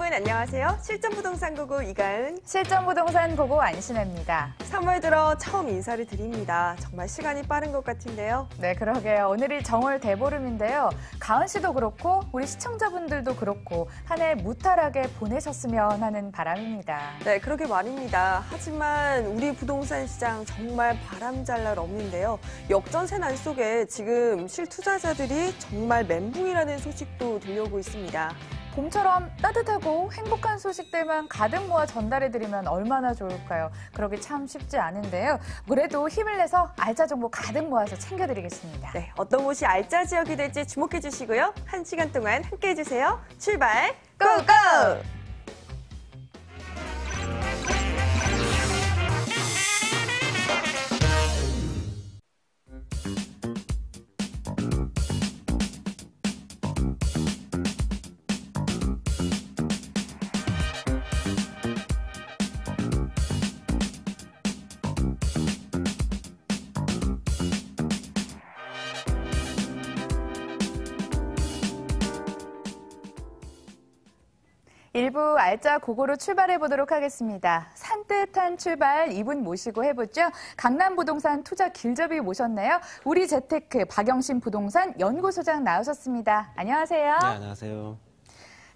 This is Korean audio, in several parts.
여러분 안녕하세요. 실전부동산 고고 이가은, 실전부동산 고고 안신혜입니다. 3월 들어 처음 인사를 드립니다. 정말 시간이 빠른 것 같은데요. 네, 그러게요. 오늘이 정월 대보름인데요. 가은 씨도 그렇고 우리 시청자분들도 그렇고 한 해 무탈하게 보내셨으면 하는 바람입니다. 네, 그러게 말입니다. 하지만 우리 부동산 시장 정말 바람잘날 없는데요. 역전세 난 속에 지금 실투자자들이 정말 멘붕이라는 소식도 들려오고 있습니다. 봄처럼 따뜻하고 행복한 소식들만 가득 모아 전달해드리면 얼마나 좋을까요? 그러기 참 쉽지 않은데요. 그래도 힘을 내서 알짜 정보 가득 모아서 챙겨드리겠습니다. 네, 어떤 곳이 알짜 지역이 될지 주목해 주시고요. 1시간 동안 함께해 주세요. 출발, 고고! 일부 알짜 고고로 출발해 보도록 하겠습니다. 산뜻한 출발 이분 모시고 해보죠. 강남부동산 투자 길잡이 모셨네요. 우리재테크 박영신 부동산 연구소장 나오셨습니다. 안녕하세요. 네, 안녕하세요.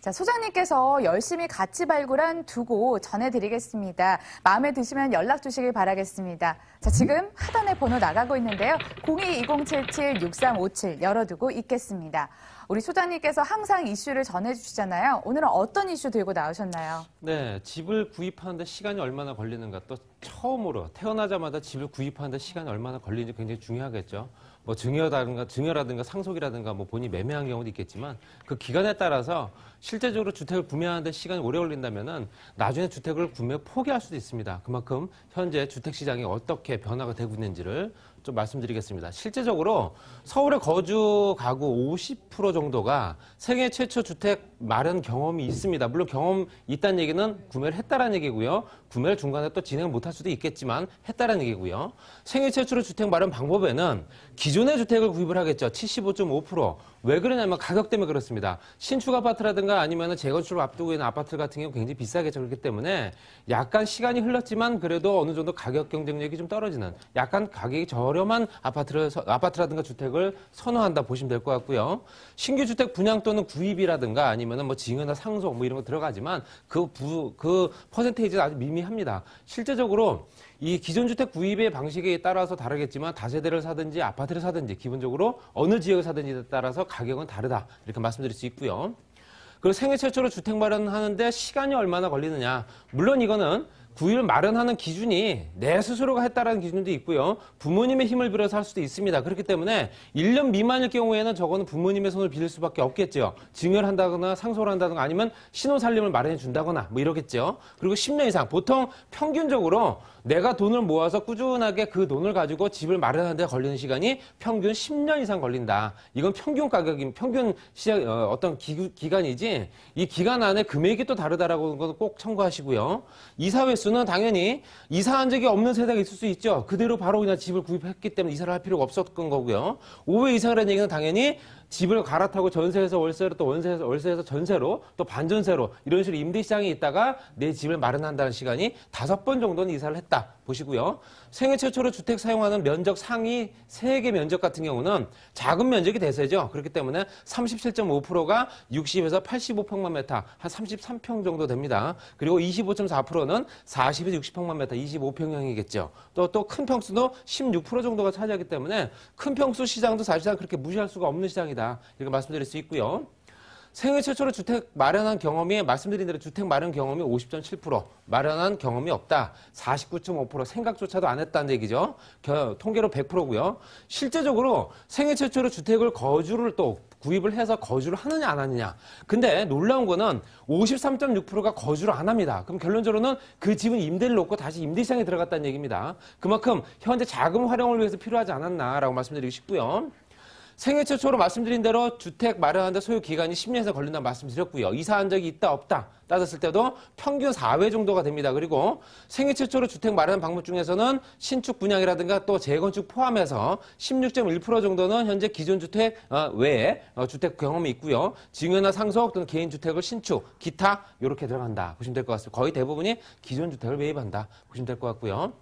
자, 소장님께서 열심히 가치 발굴한 두 곳 전해드리겠습니다. 마음에 드시면 연락 주시길 바라겠습니다. 자, 지금 하단에 번호 나가고 있는데요. 02-2077-6357 열어두고 있겠습니다. 우리 소장님께서 항상 이슈를 전해주시잖아요. 오늘은 어떤 이슈 들고 나오셨나요? 네, 집을 구입하는데 시간이 얼마나 걸리는가, 또 처음으로 태어나자마자 집을 구입하는데 시간이 얼마나 걸리는지 굉장히 중요하겠죠. 뭐 증여라든가 상속이라든가 뭐 본인이 매매한 경우도 있겠지만 그 기간에 따라서 실제적으로 주택을 구매하는데 시간이 오래 걸린다면은 나중에 주택을 포기할 수도 있습니다. 그만큼 현재 주택 시장이 어떻게 변화가 되고 있는지를 좀 말씀드리겠습니다. 실제적으로 서울의 거주 가구 50% 정도가 세계 최초 주택 마련 경험이 있습니다. 물론 경험 있다는 얘기는 구매를 했다라는 얘기고요. 구매를 중간에 또 진행을 못할 수도 있겠지만 했다라는 얘기고요. 생애 최초로 주택 마련 방법에는 기존의 주택을 구입을 하겠죠. 75.5%. 왜 그러냐면 가격 때문에 그렇습니다. 신축 아파트라든가 아니면 재건축을 앞두고 있는 아파트 같은 경우 굉장히 비싸겠죠. 그렇기 때문에 약간 시간이 흘렀지만 그래도 어느 정도 가격 경쟁력이 좀 떨어지는 약간 가격이 저렴한 아파트라든가 주택을 선호한다 보시면 될 것 같고요. 신규 주택 분양 또는 구입이라든가 아니면 뭐 증여나 상속 뭐 이런 거 들어가지만 그 퍼센테이지는 아주 미미합니다. 실제적으로 이 기존 주택 구입의 방식에 따라서 다르겠지만 다세대를 사든지 아파트를 사든지 기본적으로 어느 지역을 사든지에 따라서 가격은 다르다. 이렇게 말씀드릴 수 있고요. 그리고 생애 최초로 주택 마련하는데 시간이 얼마나 걸리느냐. 물론 이거는 구입을 마련하는 기준이 내 스스로가 했다라는 기준도 있고요. 부모님의 힘을 빌어서 할 수도 있습니다. 그렇기 때문에 1년 미만일 경우에는 저거는 부모님의 손을 빌릴 수밖에 없겠죠. 증여를 한다거나 상속을 한다거나 아니면 신혼살림을 마련해 준다거나 뭐 이러겠죠. 그리고 10년 이상, 보통 평균적으로 내가 돈을 모아서 꾸준하게 그 돈을 가지고 집을 마련하는 데 걸리는 시간이 평균 10년 이상 걸린다. 이건 평균 가격인, 평균 시작, 어떤 기간이지 이 기간 안에 금액이 또 다르다라고 하는 건 꼭 참고하시고요. 이사 횟수는 당연히 이사한 적이 없는 세대가 있을 수 있죠. 그대로 바로 그냥 집을 구입했기 때문에 이사를 할 필요가 없었던 거고요. 5회 이상이라는 얘기는 당연히 집을 갈아타고 전세에서 월세로 또 월세에서 전세로 또 반전세로 이런 식으로 임대시장에 있다가 내 집을 마련한다는 시간이 5번 정도는 이사를 했다 보시고요. 생애 최초로 주택 사용하는 면적 상위 3개 면적 같은 경우는 작은 면적이 대세죠. 그렇기 때문에 37.5%가 60에서 85평만 메타, 한 33평 정도 됩니다. 그리고 25.4%는 40에서 60평만 메타, 25평형이겠죠. 또 큰 평수도 16% 정도가 차지하기 때문에 큰 평수 시장도 사실상 그렇게 무시할 수가 없는 시장이다. 이렇게 말씀드릴 수 있고요. 생애 최초로 주택 마련한 경험이, 말씀드린 대로 주택 마련 경험이 50.7%, 마련한 경험이 없다. 49.5%, 생각조차도 안 했다는 얘기죠. 통계로 100%고요. 실제적으로 생애 최초로 주택을 거주를 또 구입을 해서 거주를 하느냐 안 하느냐. 근데 놀라운 거는 53.6%가 거주를 안 합니다. 그럼 결론적으로는 그 집은 임대를 놓고 다시 임대시장에 들어갔다는 얘기입니다. 그만큼 현재 자금 활용을 위해서 필요하지 않았나라고 말씀드리고 싶고요. 생애 최초로 말씀드린 대로 주택 마련하는데 소요 기간이 10년에서 걸린다고 말씀드렸고요. 이사한 적이 있다 없다 따졌을 때도 평균 4회 정도가 됩니다. 그리고 생애 최초로 주택 마련 방법 중에서는 신축 분양이라든가 또 재건축 포함해서 16.1% 정도는 현재 기존 주택 외에 주택 경험이 있고요. 증여나 상속 또는 개인 주택을 신축, 기타 이렇게 들어간다 보시면 될 것 같습니다. 거의 대부분이 기존 주택을 매입한다 보시면 될 것 같고요.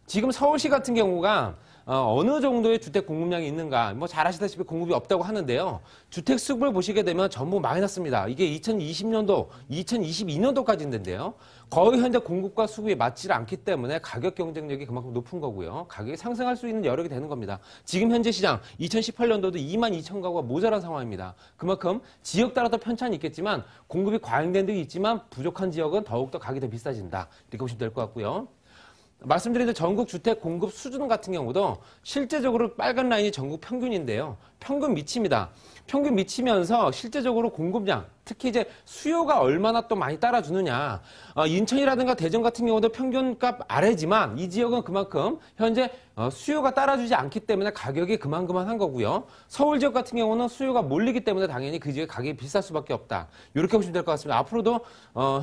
지금 서울시 같은 경우가 어느 정도의 주택 공급량이 있는가, 뭐 잘 아시다시피 공급이 없다고 하는데요. 주택 수급을 보시게 되면 전부 마이너스입니다. 이게 2020년도, 2022년도까지인데요. 거의 현재 공급과 수급이 맞지 않기 때문에 가격 경쟁력이 그만큼 높은 거고요. 가격이 상승할 수 있는 여력이 되는 겁니다. 지금 현재 시장 2018년도도 22,000가구가 모자란 상황입니다. 그만큼 지역 따라 더 편차는 있겠지만 공급이 과잉된 데도 있지만 부족한 지역은 더욱더 가격이 더 비싸진다. 이렇게 보시면 될 것 같고요. 말씀드린 대로 전국 주택 공급 수준 같은 경우도 실제적으로 빨간 라인이 전국 평균인데요. 평균 미칩니다. 평균 미치면서 실제적으로 공급량, 특히 이제 수요가 얼마나 또 많이 따라주느냐. 인천이라든가 대전 같은 경우도 평균값 아래지만 이 지역은 그만큼 현재 수요가 따라주지 않기 때문에 가격이 그만한 거고요. 서울 지역 같은 경우는 수요가 몰리기 때문에 당연히 그 지역의 가격이 비쌀 수밖에 없다. 이렇게 보시면 될 것 같습니다. 앞으로도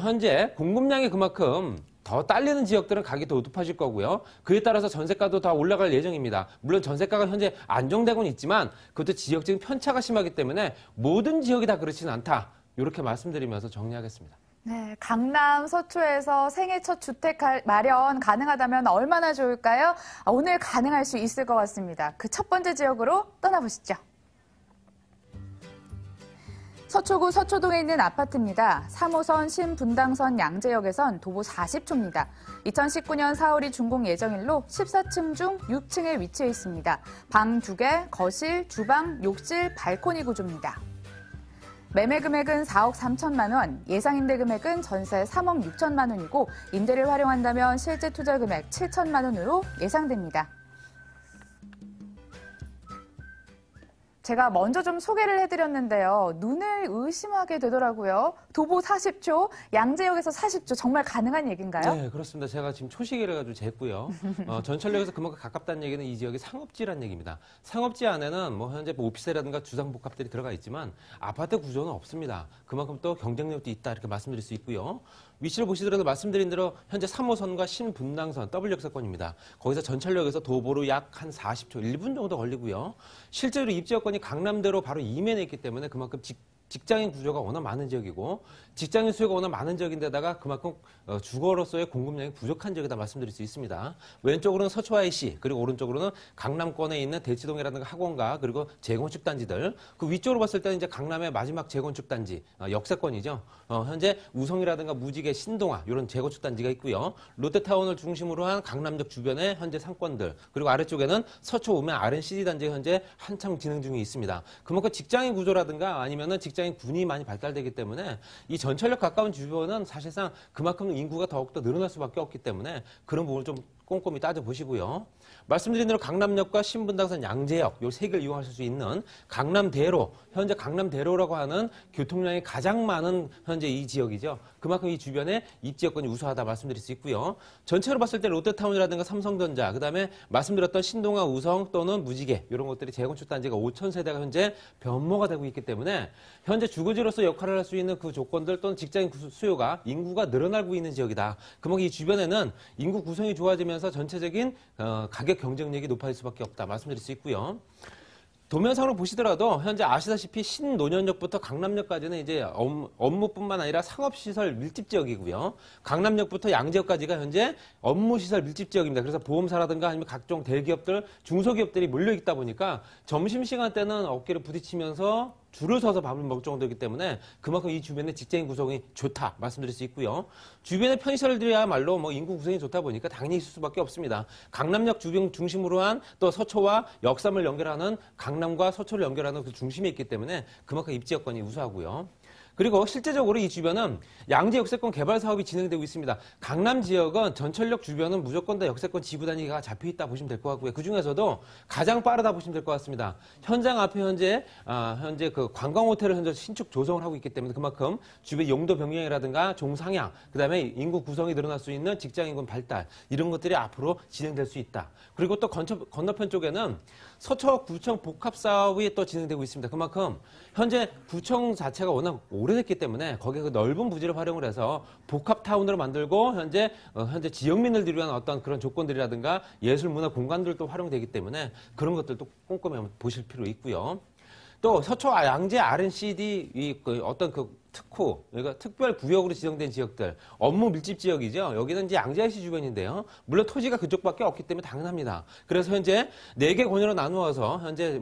현재 공급량이 그만큼 더 딸리는 지역들은 가격이 더 높아질 거고요. 그에 따라서 전세가도 더 올라갈 예정입니다. 물론 전세가가 현재 안정되고는 있지만 그것도 지역적인 편차가 심하기 때문에 모든 지역이 다 그렇지는 않다. 이렇게 말씀드리면서 정리하겠습니다. 네, 강남 서초에서 생애 첫 주택 마련 가능하다면 얼마나 좋을까요? 오늘 가능할 수 있을 것 같습니다. 그 첫 번째 지역으로 떠나보시죠. 서초구 서초동에 있는 아파트입니다. 3호선 신분당선 양재역에선 도보 40초입니다. 2019년 4월이 준공 예정일로 14층 중 6층에 위치해 있습니다. 방 2개, 거실, 주방, 욕실, 발코니 구조입니다. 매매 금액은 4억 3천만 원, 예상 임대 금액은 전세 3억 6천만 원이고 임대를 활용한다면 실제 투자 금액 7천만 원으로 예상됩니다. 제가 먼저 좀 소개를 해드렸는데요. 눈을 의심하게 되더라고요. 도보 40초, 양재역에서 40초 정말 가능한 얘기인가요? 네, 그렇습니다. 제가 지금 초시계를 가지고 쟀고요. 전철역에서 그만큼 가깝다는 얘기는 이 지역이 상업지라는 얘기입니다. 상업지 안에는 뭐 현재 오피스라든가 주상복합들이 들어가 있지만 아파트 구조는 없습니다. 그만큼 또 경쟁력도 있다 이렇게 말씀드릴 수 있고요. 위치를 보시더라도 말씀드린 대로 현재 3호선과 신분당선 더블 역세권입니다. 거기서 전철역에서 도보로 약 한 40초, 1분 정도 걸리고요. 실제로 입지 여건이 강남대로 바로 이면에 있기 때문에 그만큼 직장인 구조가 워낙 많은 지역이고 직장인 수요가 워낙 많은 지역인데다가 그만큼 주거로서의 공급량이 부족한 지역이다 말씀드릴 수 있습니다. 왼쪽으로는 서초 IC 그리고 오른쪽으로는 강남권에 있는 대치동이라든가 학원가 그리고 재건축 단지들 그 위쪽으로 봤을 때는 이제 강남의 마지막 재건축 단지 역세권이죠. 현재 우성이라든가 무지개, 신동아 이런 재건축 단지가 있고요. 롯데타운을 중심으로 한 강남역 주변의 현재 상권들 그리고 아래쪽에는 서초 우면 R&CD 단지가 현재 한참 진행 중에 있습니다. 그만큼 직장인 구조라든가 아니면은 직장인 군이 많이 발달되기 때문에 이 전철역 가까운 주변은 사실상 그만큼 인구가 더욱더 늘어날 수밖에 없기 때문에 그런 부분을 좀 꼼꼼히 따져보시고요. 말씀드린 대로 강남역과 신분당선 양재역 이 세 개를 이용하실 수 있는 강남대로 현재 강남대로라고 하는 교통량이 가장 많은 현재 이 지역이죠. 그만큼 이 주변에 입지 여건이 우수하다 말씀드릴 수 있고요. 전체로 봤을 때 롯데타운이라든가 삼성전자 그다음에 말씀드렸던 신동아 우성 또는 무지개 이런 것들이 재건축 단지가 5,000세대가 현재 변모가 되고 있기 때문에 현재 주거지로서 역할을 할 수 있는 그 조건들 또는 직장인 수요가 인구가 늘어나고 있는 지역이다. 그만큼 이 주변에는 인구 구성이 좋아지면서 전체적인 가격 경쟁력이 높아질 수밖에 없다 말씀드릴 수 있고요. 도면상으로 보시더라도 현재 아시다시피 신논현역부터 강남역까지는 이제 업무뿐만 아니라 상업시설 밀집지역이고요. 강남역부터 양재역까지가 현재 업무시설 밀집지역입니다. 그래서 보험사라든가 아니면 각종 대기업들, 중소기업들이 몰려있다 보니까 점심시간 때는 어깨를 부딪히면서 줄을 서서 밥을 먹을 정도이기 때문에 그만큼 이 주변의 직장인 구성이 좋다 말씀드릴 수 있고요. 주변의 편의시설들이야말로 뭐 인구 구성이 좋다 보니까 당연히 있을 수밖에 없습니다. 강남역 주변 중심으로 한 또 서초와 역삼을 연결하는 강남과 서초를 연결하는 그 중심에 있기 때문에 그만큼 입지 여건이 우수하고요. 그리고 실제적으로 이 주변은 양재 역세권 개발 사업이 진행되고 있습니다. 강남 지역은 전철역 주변은 무조건 다 역세권 지구 단위가 잡혀 있다 보시면 될 것 같고요. 그 중에서도 가장 빠르다 보시면 될 것 같습니다. 현장 앞에 현재 그 관광 호텔을 현재 신축 조성을 하고 있기 때문에 그만큼 주변 용도 변경이라든가 종상향, 그다음에 인구 구성이 늘어날 수 있는 직장 인구 발달 이런 것들이 앞으로 진행될 수 있다. 그리고 또 건너편 쪽에는 서초 구청 복합 사업이 또 진행되고 있습니다. 그만큼 현재 구청 자체가 워낙 오래됐기 때문에 거기에 그 넓은 부지를 활용을 해서 복합 타운으로 만들고 현재 지역민을 위한 어떤 그런 조건들이라든가 예술 문화 공간들도 활용되기 때문에 그런 것들도 꼼꼼히 한번 보실 필요 있고요. 또 서초 양재 R&CD 어떤 그 특호, 그러니까 특별 구역으로 지정된 지역들, 업무 밀집 지역이죠. 여기는 이제 양재시 주변인데요. 물론 토지가 그쪽밖에 없기 때문에 당연합니다. 그래서 현재 4개 권역으로 나누어서 현재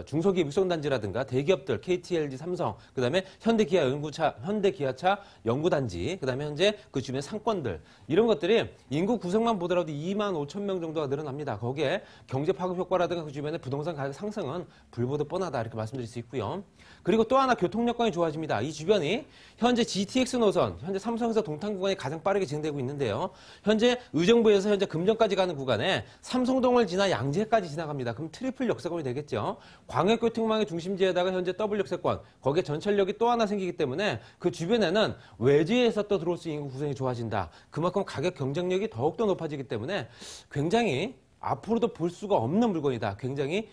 중소기업 유성단지라든가 대기업들, KT, LG, 삼성, 그다음에 현대기아차 연구단지, 그다음에 현재 그 주변 상권들 이런 것들이 인구 구성만 보더라도 2만 5천 명 정도가 늘어납니다. 거기에 경제 파급 효과라든가 그 주변의 부동산 가격 상승은 불보듯 뻔하다 이렇게 말씀드릴 수 있고요. 그리고 또 하나 교통 여건이 좋아집니다. 이 주변이 현재 GTX 노선, 현재 삼성에서 동탄 구간이 가장 빠르게 진행되고 있는데요. 현재 의정부에서 현재 금정까지 가는 구간에 삼성동을 지나 양재까지 지나갑니다. 그럼 트리플 역세권이 되겠죠. 광역교통망의 중심지에다가 현재 더블 역세권, 거기에 전철역이 또 하나 생기기 때문에 그 주변에는 외지에서 또 들어올 수 있는 구성이 좋아진다. 그만큼 가격 경쟁력이 더욱더 높아지기 때문에 굉장히 앞으로도 볼 수가 없는 물건이다. 굉장히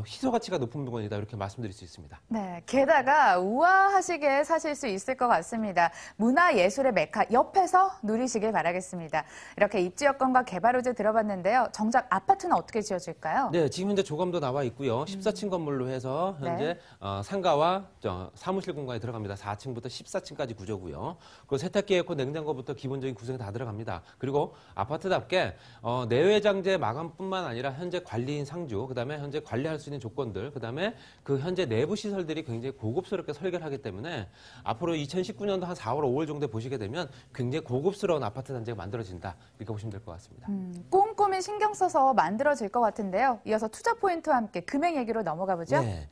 희소 가치가 높은 물건이다. 이렇게 말씀드릴 수 있습니다. 네, 게다가 우아하시게 사실 수 있을 것 같습니다. 문화예술의 메카 옆에서 누리시길 바라겠습니다. 이렇게 입지 여건과 개발 호재 들어봤는데요. 정작 아파트는 어떻게 지어질까요? 네, 지금 현재 조감도 나와 있고요. 14층 건물로 해서 현재 상가와 사무실 공간이 들어갑니다. 4층부터 14층까지 구조고요. 그리고 세탁기, 에어컨, 냉장고부터 기본적인 구성이 다 들어갑니다. 그리고 아파트답게 내외장재 마감뿐만 아니라 현재 관리인 상주, 그다음에 현재 관리할 수 있는 조건들, 그다음에 그 현재 내부 시설들이 굉장히 고급스럽게 설계를 하기 때문에 앞으로 2019년도 한 4월, 5월 정도에 보시게 되면 굉장히 고급스러운 아파트 단지가 만들어진다. 이렇게 보시면 될 것 같습니다. 꼼꼼히 신경 써서 만들어질 것 같은데요. 이어서 투자 포인트와 함께 금액 얘기로 넘어가 보죠. 네.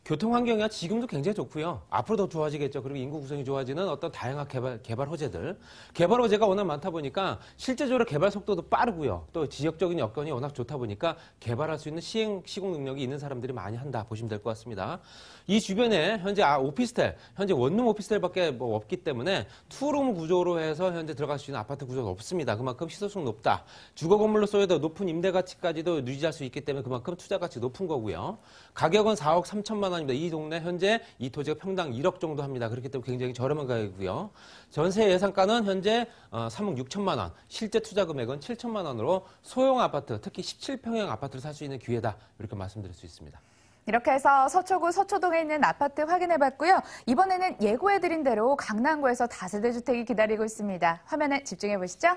교통 환경이 지금도 굉장히 좋고요. 앞으로 더 좋아지겠죠. 그리고 인구 구성이 좋아지는 어떤 다양한 개발 호재들. 개발 호재가 워낙 많다 보니까 실제적으로 개발 속도도 빠르고요. 또 지역적인 여건이 워낙 좋다 보니까 개발할 수 있는 시공 능력이 있는 사람들이 많이 한다 보시면 될 것 같습니다. 이 주변에 현재 오피스텔, 현재 원룸 오피스텔밖에 없기 때문에 투룸 구조로 해서 현재 들어갈 수 있는 아파트 구조가 없습니다. 그만큼 희소성 높다. 주거 건물로 써야 높은 임대 가치까지도 유지할 수 있기 때문에 그만큼 투자 가치 높은 거고요. 가격은 4억 3천만 원입니다. 이 동네 현재 이 토지가 평당 1억 정도 합니다. 그렇기 때문에 굉장히 저렴한 가격이고요. 전세 예상가는 현재 3억 6천만 원, 실제 투자 금액은 7천만 원으로 소형 아파트, 특히 17평형 아파트를 살 수 있는 기회다. 이렇게 말씀드릴 수 있습니다. 이렇게 해서 서초구 서초동에 있는 아파트 확인해봤고요. 이번에는 예고해드린 대로 강남구에서 다세대 주택이 기다리고 있습니다. 화면에 집중해보시죠.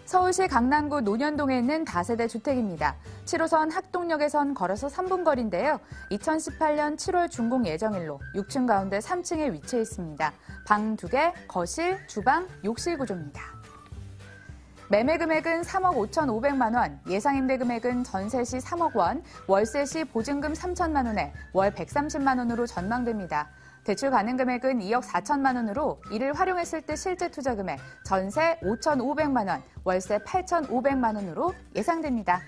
서울시 강남구 논현동에 있는 다세대 주택입니다. 7호선 학동역에선 걸어서 3분 거리인데요. 2018년 7월 준공 예정일로 6층 가운데 3층에 위치해 있습니다. 방 2개, 거실, 주방, 욕실 구조입니다. 매매 금액은 3억 5,500만 원, 예상 임대 금액은 전세 시 3억 원, 월세 시 보증금 3천만 원에 월 130만 원으로 전망됩니다. 대출 가능 금액은 2억 4천만 원으로 이를 활용했을 때 실제 투자 금액 전세 5,500만 원, 월세 8,500만 원으로 예상됩니다.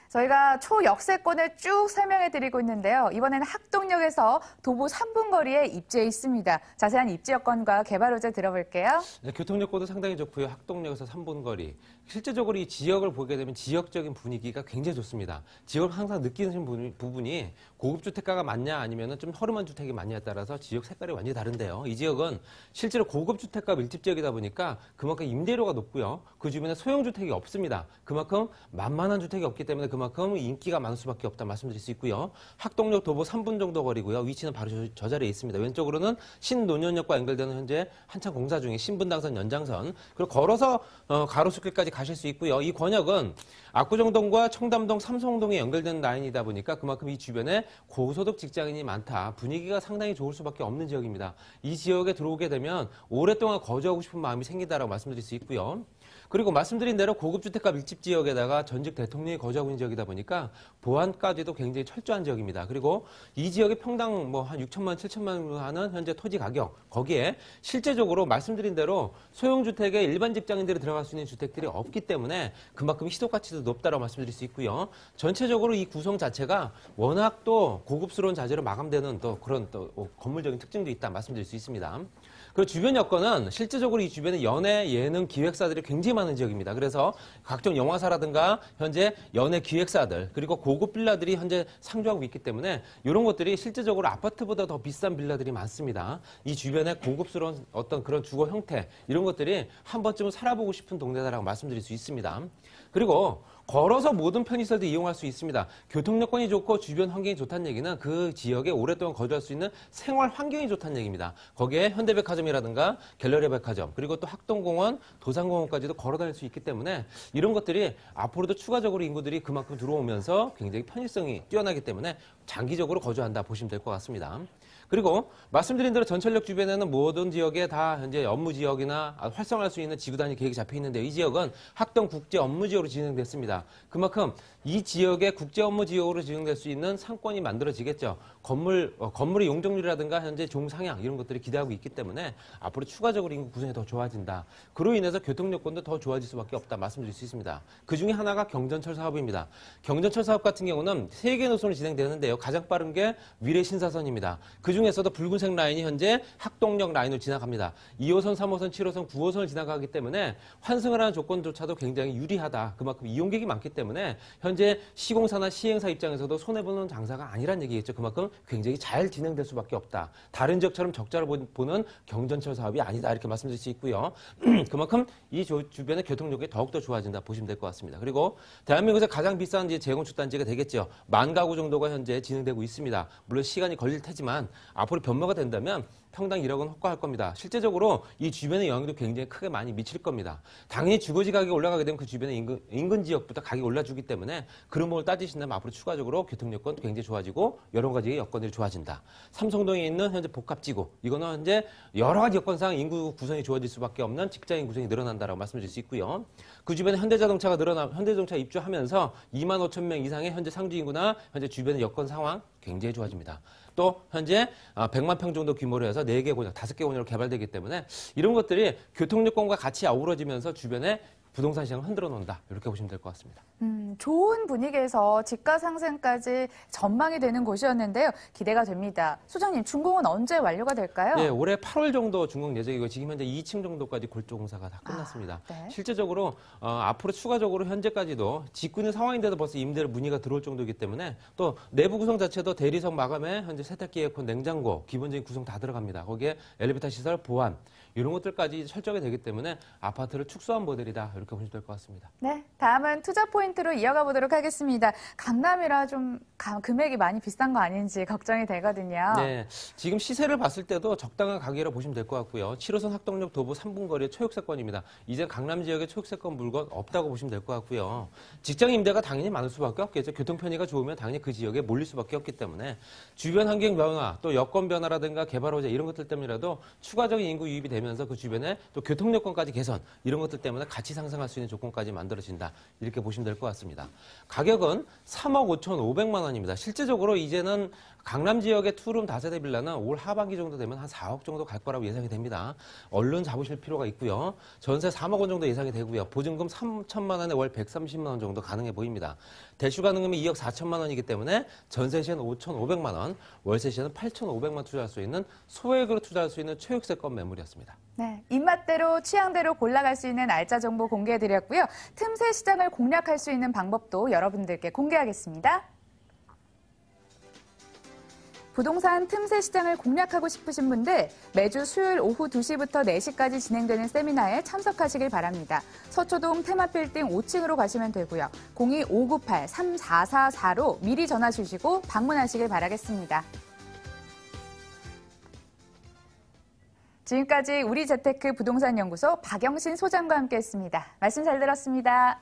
저희가 초역세권을 쭉 설명해드리고 있는데요. 이번에는 학동역에서 도보 3분 거리에 입지해 있습니다. 자세한 입지 여건과 개발 호재 들어볼게요. 네, 교통 여건도 상당히 좋고요. 학동역에서 3분 거리. 실제적으로 이 지역을 보게 되면 지역적인 분위기가 굉장히 좋습니다. 지역을 항상 느끼는 부분이 고급 주택가가 많냐 아니면 좀 허름한 주택이 많냐에 따라서 지역 색깔이 완전히 다른데요. 이 지역은 실제로 고급 주택가 밀집 지역이다 보니까 그만큼 임대료가 높고요. 그 주변에 소형 주택이 없습니다. 그만큼 만만한 주택이 없기 때문에 그만큼 인기가 많을 수밖에 없다 말씀드릴 수 있고요. 학동역 도보 3분 정도 거리고요. 위치는 바로 저 자리에 있습니다. 왼쪽으로는 신논현역과 연결되는 현재 한창 공사 중인 신분당선 연장선, 그리고 걸어서 가로수길까지 가실 수 있고요. 이 권역은 압구정동과 청담동, 삼성동에 연결되는 라인이다 보니까 그만큼 이 주변에 고소득 직장인이 많다. 분위기가 상당히 좋을 수밖에 없는 지역입니다. 이 지역에 들어오게 되면 오랫동안 거주하고 싶은 마음이 생긴다라고 말씀드릴 수 있고요. 그리고 말씀드린 대로 고급 주택가 밀집 지역에다가 전직 대통령이 거주하고 있는 지역이다 보니까 보안까지도 굉장히 철저한 지역입니다. 그리고 이 지역이 평당 한 6천만 원, 7천만 원으로 하는 현재 토지 가격, 거기에 실제적으로 말씀드린 대로 소형 주택에 일반 직장인들이 들어갈 수 있는 주택들이 없기 때문에 그만큼 희소 가치도 높다라고 말씀드릴 수 있고요. 전체적으로 이 구성 자체가 워낙 또 고급스러운 자재로 마감되는 또 그런 또 건물적인 특징도 있다 말씀드릴 수 있습니다. 그 주변 여건은 실제적으로 이 주변에 연예, 예능, 기획사들이 굉장히 되게 많은 지역입니다. 그래서 각종 영화사라든가 현재 연예 기획사들 그리고 고급 빌라들이 현재 상주하고 있기 때문에 이런 것들이 실제적으로 아파트보다 더 비싼 빌라들이 많습니다. 이 주변에 고급스러운 어떤 그런 주거 형태 이런 것들이 한 번쯤은 살아보고 싶은 동네다라고 말씀드릴 수 있습니다. 그리고 걸어서 모든 편의시설도 이용할 수 있습니다. 교통 여건이 좋고 주변 환경이 좋다는 얘기는 그 지역에 오랫동안 거주할 수 있는 생활 환경이 좋다는 얘기입니다. 거기에 현대백화점이라든가 갤러리 백화점 그리고 또 학동공원, 도산공원까지도 걸어 다닐 수 있기 때문에 이런 것들이 앞으로도 추가적으로 인구들이 그만큼 들어오면서 굉장히 편의성이 뛰어나기 때문에 장기적으로 거주한다 보시면 될 것 같습니다. 그리고 말씀드린 대로 전철역 주변에는 모든 지역에 다 현재 업무 지역이나 활성화할 수 있는 지구단위 계획이 잡혀 있는데 이 지역은 학동 국제 업무 지역으로 진행됐습니다. 그만큼 이 지역의 국제 업무 지역으로 진행될 수 있는 상권이 만들어지겠죠. 건물의 용적률이라든가 현재 종상향 이런 것들이 기대하고 있기 때문에 앞으로 추가적으로 인구 구성이 더 좋아진다. 그로 인해서 교통 여건도 더 좋아질 수밖에 없다 말씀드릴 수 있습니다. 그 중에 하나가 경전철 사업입니다. 경전철 사업 같은 경우는 3개 노선으로 진행되는데요. 가장 빠른 게 위례 신사선입니다. 그 중에서도 붉은색 라인이 현재 학동역 라인으로 지나갑니다. 2호선, 3호선, 7호선, 9호선을 지나가기 때문에 환승을 하는 조건조차도 굉장히 유리하다. 그만큼 이용객이 많기 때문에 현재 시공사나 시행사 입장에서도 손해보는 장사가 아니란 얘기겠죠. 그만큼 굉장히 잘 진행될 수밖에 없다. 다른 지역처럼 적자를 보는 경전철 사업이 아니다. 이렇게 말씀드릴 수 있고요. 그만큼 이 주변의 교통력이 더욱더 좋아진다 보시면 될 것 같습니다. 그리고 대한민국에서 가장 비싼 재건축 단지가 되겠죠. 10,000가구 정도가 현재 진행되고 있습니다. 물론 시간이 걸릴 테지만 앞으로 변모가 된다면 평당 1억은 확보할 겁니다. 실제적으로 이 주변의 영향도 굉장히 크게 많이 미칠 겁니다. 당연히 주거지 가격이 올라가게 되면 그 주변의 인근 지역부터 가격이 올라주기 때문에 그런 부분을 따지신다면 앞으로 추가적으로 교통 여건도 굉장히 좋아지고 여러 가지 여건들이 좋아진다. 삼성동에 있는 현재 복합지구 이거는 현재 여러 가지 여건상 인구 구성이 좋아질 수밖에 없는 직장인 구성이 늘어난다라고 말씀드릴 수 있고요. 그 주변에 현대자동차가 현대자동차 입주하면서 25,000명 이상의 현재 상주 인구나 현재 주변의 여건 상황 굉장히 좋아집니다. 또 현재 100만 평 정도 규모로 해서 4개 공역, 5개 공역으로 개발되기 때문에 이런 것들이 교통여건과 같이 어우러지면서 주변에 부동산 시장을 흔들어 놓는다. 이렇게 보시면 될 것 같습니다. 좋은 분위기에서 집가 상승까지 전망이 되는 곳이었는데요. 기대가 됩니다. 소장님, 준공은 언제 완료가 될까요? 네, 올해 8월 정도 준공 예정이고 지금 현재 2층 정도까지 골조 공사가 다 끝났습니다. 네. 실제적으로 앞으로 추가적으로 현재까지도 짓고 있는 상황인데도 벌써 임대료 문의가 들어올 정도이기 때문에 또 내부 구성 자체도 대리석 마감에 현재 세탁기, 에어컨, 냉장고 기본적인 구성 다 들어갑니다. 거기에 엘리베이터 시설, 보안 이런 것들까지 설정이 되기 때문에 아파트를 축소한 모델이다. 이렇게 보시면 될 것 같습니다. 네, 다음은 투자 포인트로 이어가 보도록 하겠습니다. 강남이라 좀 금액이 많이 비싼 거 아닌지 걱정이 되거든요. 네, 지금 시세를 봤을 때도 적당한 가격이라고 보시면 될 것 같고요. 7호선 학동역 도보 3분 거리의 초역세권입니다. 이제 강남 지역에 초역세권 물건 없다고 보시면 될 것 같고요. 직장 임대가 당연히 많을 수밖에 없겠죠. 교통 편의가 좋으면 당연히 그 지역에 몰릴 수밖에 없기 때문에 주변 환경 변화, 또 여건 변화라든가 개발 호재 이런 것들 때문이라도 추가적인 인구 유입이 되면서 그 주변에 또 교통 여건까지 개선 이런 것들 때문에 같이 상승할 수 있는 조건까지 만들어진다. 이렇게 보시면 될 것 같습니다. 가격은 3억 5,500만 원입니다. 실제적으로 이제는 강남 지역의 투룸 다세대 빌라는 올 하반기 정도 되면 한 4억 정도 갈 거라고 예상이 됩니다. 얼른 잡으실 필요가 있고요. 전세 3억 원 정도 예상이 되고요. 보증금 3천만 원에 월 130만 원 정도 가능해 보입니다. 대출 가능금이 2억 4천만 원이기 때문에 전세 시에는 5,500만 원, 월세 시에는 8,500만 원 투자할 수 있는 소액으로 투자할 수 있는 초역세권 매물이었습니다. 네, 입맛대로 취향대로 골라갈 수 있는 알짜 정보 공개해드렸고요. 틈새 시장을 공략할 수 있는 방법도 여러분들께 공개하겠습니다. 부동산 틈새 시장을 공략하고 싶으신 분들 매주 수요일 오후 2시부터 4시까지 진행되는 세미나에 참석하시길 바랍니다. 서초동 테마빌딩 5층으로 가시면 되고요. 02-598-3444로 미리 전화 주시고 방문하시길 바라겠습니다. 지금까지 우리재테크 부동산연구소 박영신 소장과 함께했습니다. 말씀 잘 들었습니다.